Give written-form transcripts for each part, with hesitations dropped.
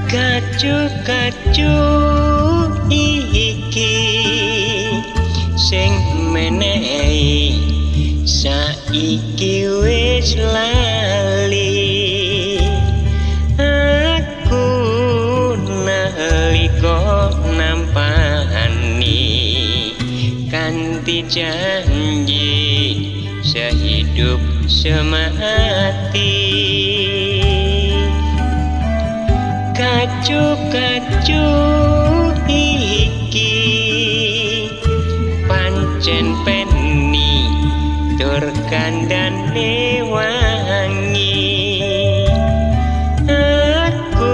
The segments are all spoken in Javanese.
Kacu-kacu iki sing menehi saiki wis lali. Aku nalika nampani kanthi janji sehidup semati. Kacu-kacu iki pancen peni tur kandhane wangi. Aku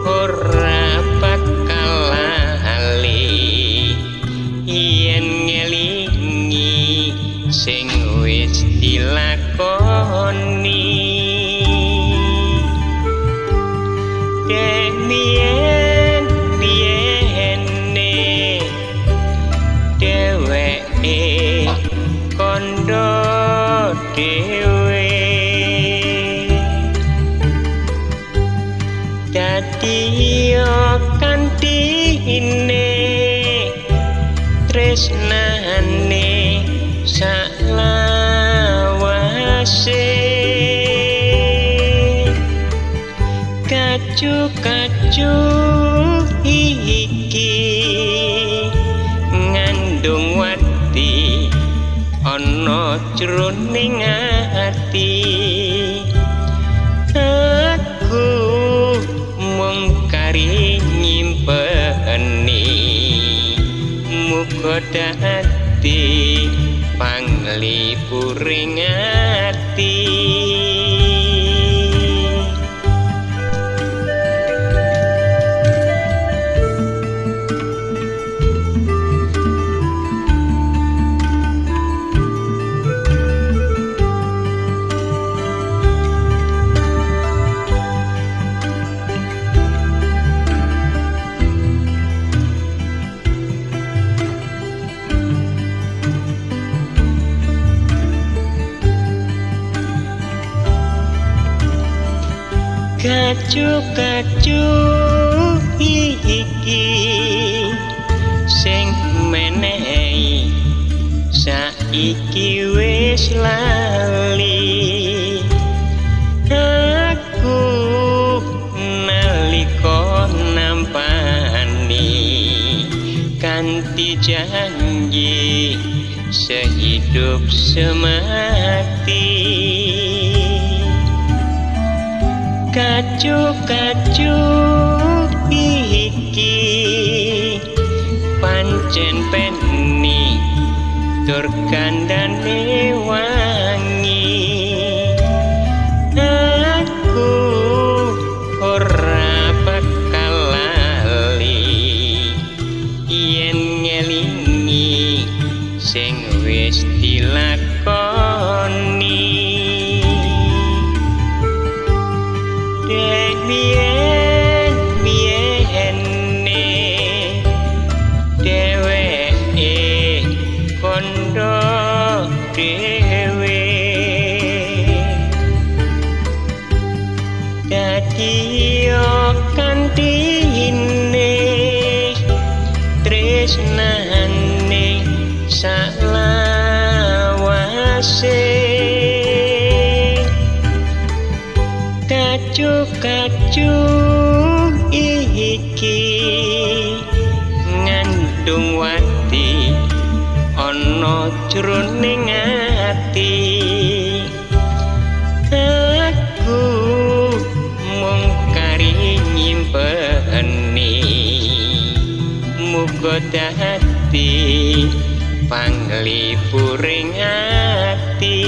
ora bakal lali yen ngelingi sing wis dilakoni. Biyen-biyene dheweke kandha dhewe dadi kantine tresnane salawase. Kacu-kacu iki ngandung wati ana jroning ati. Aku mung kari nyimpen muga dadi panglipuring ati. Kacu-kacu iki sing menehi saiki wis lali. Aku nalika nampani kanthi janji sehidup semati. Kacu-kacu iki pancen peni tur kandhane wangi. Aku ora bakal lali yen ngelingi sing wis dilakoni. Biyen-biyene dheweke kandha dhewe dadi kantine tresnane salawase. Kacu-kacu iki ngandung wati ana jroning ati. Aku mung kari nyimpen muga dadi panglipuring ati.